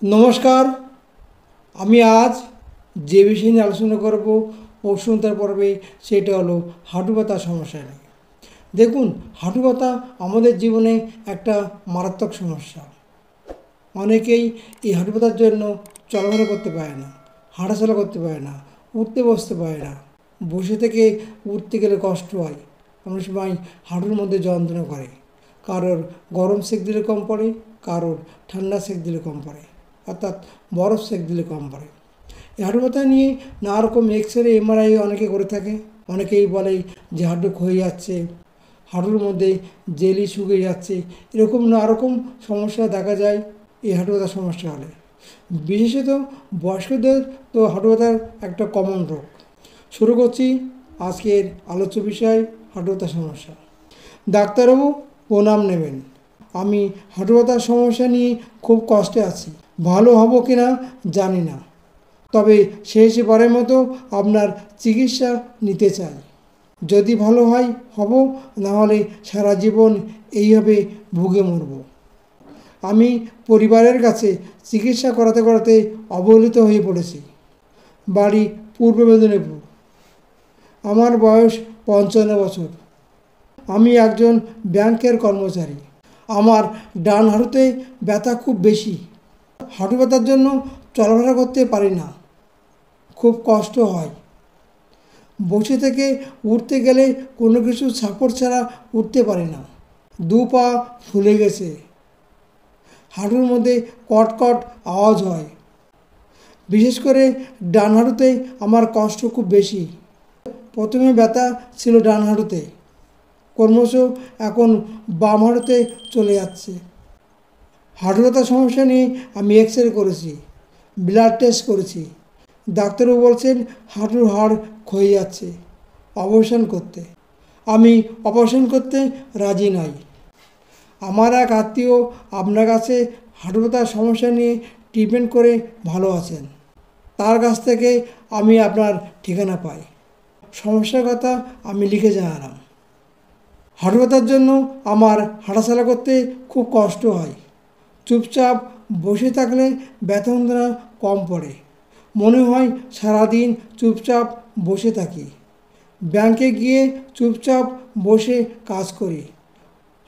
নমস্কার। আমি আজ যে বিষয় নিয়ে আলোচনা করব প্রশ্নোত্তর পর্বে, সেটা হলো হাঁটু ব্যথার সমস্যা নিয়ে। দেখুন, হাঁটু ব্যথা আমাদের জীবনে একটা মারাত্মক সমস্যা। অনেকেই এই হাঁটু ব্যথার জন্য চলাফেরা করতে পারে না, হাঁটাচলা করতে পারে না, উঠতে বসতে পারে না, বসে থেকে উঠতে গেলে কষ্ট হয়, অনেক সময় হাঁটুর মধ্যে যন্ত্রণা করে, কারোর গরম সেঁক দিলে কম পড়ে, কারোর ঠান্ডা সেঁক দিলে কম পড়ে, অর্থাৎ বরফ সেঁক দিলে কম পড়ে। এই হাঁটু ব্যথা নিয়ে নানা রকম এক্সরে এমআরআই অনেকে করে থাকে। অনেকেই বলে যে হাঁটু ক্ষয়ে যাচ্ছে, হাঁটুর মধ্যে জেলি শুকিয়ে যাচ্ছে, এরকম নানা রকম সমস্যা দেখা যায় এই হাঁটু ব্যথার সমস্যা হলে। বিশেষত বয়স্কদের তো হাঁটু ব্যথার একটা কমন রোগ। শুরু করছি আজকের আলোচ্য বিষয়, হাঁটু ব্যথার সমস্যা। ডাক্তারবাবু প্রণাম নেবেন। আমি হাঁটু ব্যথার সমস্যা নিয়ে খুব কষ্টে আছি। ভালো হব কি না জানি না, তবে শেষবারের মতো আপনার চিকিৎসা নিতে চাই। যদি ভালো হয় হব, নাহলে সারা জীবন এইভাবে ভুগে মরব। আমি পরিবারের কাছে চিকিৎসা করাতে করাতে অবহেলিত হয়ে পড়েছি। বাড়ি পূর্ব মেদিনীপুর। আমার বয়স 55 বছর। আমি একজন ব্যাংকের কর্মচারী। আমার ডান হাঁটুতে ব্যথা খুব বেশি। হাঁটু ব্যথার জন্য চলাফেরা করতে পারি না, খুব কষ্ট হয়। বসে থেকে উঠতে গেলে কোনো কিছু সাপোর্ট ছাড়া উঠতে পারি না। দু পা ফুলে গেছে, হাঁটুর মধ্যে কটকট আওয়াজ হয়। বিশেষ করে ডান হাঁটুতে আমার কষ্ট খুব বেশি। প্রথমে ব্যথা ছিল ডান হাঁটুতে, ক্রমশ এখন বাম হাঁটুতে চলে যাচ্ছে। হাঁটু ব্যথার সমস্যা নিয়ে আমি এক্সরে করেছি, ব্লাড টেস্ট করেছি। ডাক্তারবাবু বলছেন হাঁটুর হাড় ক্ষয়ে যাচ্ছে, অপারেশন করতে। আমি অপারেশন করতে রাজি নই। আমার এক আত্মীয় আপনার কাছে হাঁটু ব্যথার সমস্যা নিয়ে ট্রিটমেন্ট করে ভালো আছেন, তার কাছ থেকে আমি আপনার ঠিকানা পাই। সমস্যার কথা আমি লিখে জানালাম। হাঁটু ব্যথার জন্য আমার হাঁটাচলা করতে খুব কষ্ট হয়। চুপচাপ বসে থাকলে ব্যথা যন্ত্রণা কম পড়ে। মনে হয় সারাদিন চুপচাপ বসে থাকি। ব্যাংকে গিয়ে চুপচাপ বসে কাজ করি।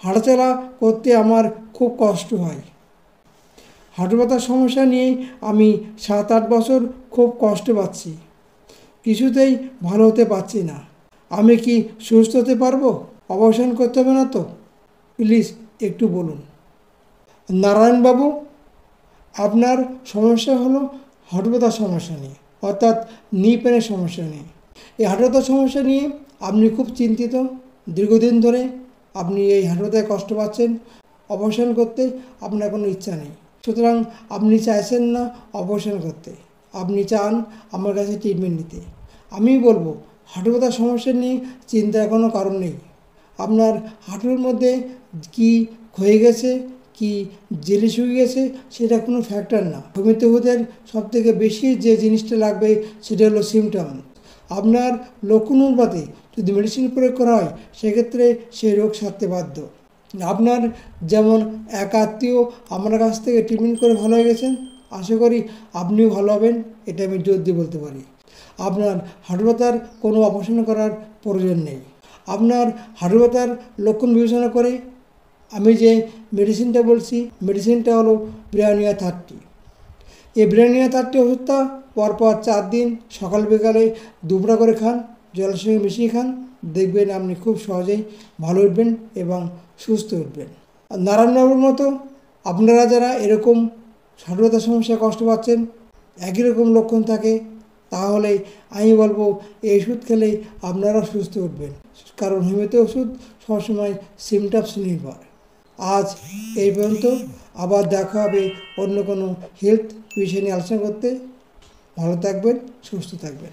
হাঁটাচলা করতে আমার খুব কষ্ট হয়। হাঁটু ব্যথার সমস্যা নিয়ে আমি 7-8 বছর খুব কষ্ট পাচ্ছি, কিছুতেই ভালো হতে পারছি না। আমি কি সুস্থ হতে পারবো? অপারেশন করতে হবে না তো? প্লিজ একটু বলুন। নারায়ণবাবু, আপনার সমস্যা হলো হাঁটু ব্যথার সমস্যা নিয়ে, অর্থাৎ নি পেনের সমস্যা নিয়ে। এই হাঁটু ব্যথার সমস্যা নিয়ে আপনি খুব চিন্তিত। দীর্ঘদিন ধরে আপনি এই হাঁটু ব্যথায় কষ্ট পাচ্ছেন। অপারেশন করতে আপনার কোনো ইচ্ছা নেই, সুতরাং আপনি চাইছেন না অপারেশন করতে, আপনি চান আমার কাছে ট্রিটমেন্ট নিতে। আমি বলবো, হাঁটু ব্যথার সমস্যা নিয়ে চিন্তার কোনো কারণ নেই। আপনার হাঁটুর মধ্যে কি ক্ষয়ে গেছে, কি জেলি শুকিয়ে গেছে, সেটা কোনো ফ্যাক্টর না। হোমিওপ্যাথিদের সবথেকে বেশি যে জিনিসটা লাগবে সেটা হলো সিমটম। আপনার লক্ষণ অনুপাতে যদি মেডিসিন প্রয়োগ করা হয়, সেক্ষেত্রে সেই রোগ সারতে বাধ্য। আপনার যেমন এক আত্মীয় আমার কাছ থেকে ট্রিটমেন্ট করে ভালো হয়ে গেছেন, আশা করি আপনিও ভালো হবেন, এটা আমি জোর দিয়ে বলতে পারি। আপনার হাঁটু ব্যথার কোনো অপারেশন করার প্রয়োজন নেই। আপনার হাঁটু ব্যথার লক্ষণ বিবেচনা করে আমি যে মেডিসিনটা বলছি, মেডিসিনটা হলো ব্রিয়ানিয়া 30। এই ব্রিয়ানিয়া 30 ওষুধটা পরপর 4 দিন সকাল বিকালে দুপুরা করে খান, জলের সঙ্গে মিশিয়ে খান। দেখবেন আপনি খুব সহজেই ভালো উঠবেন এবং সুস্থ উঠবেন। আর নারায়ণবাবুর মতো আপনারা যারা এরকম হাঁটু ব্যথার সমস্যায় কষ্ট পাচ্ছেন, একই রকম লক্ষণ থাকে, তাহলে আমি বলবো এই ওষুধ খেলেই আপনারা সুস্থ উঠবেন, কারণ হোমিওপ্যাথি ওষুধ সবসময় সিমটমস নির্ভর। আজ এই পর্যন্ত, আবার দেখা হবে অন্য কোনো হেলথ বিষয় নিয়ে আলোচনা করতে। ভালো থাকবেন, সুস্থ থাকবেন।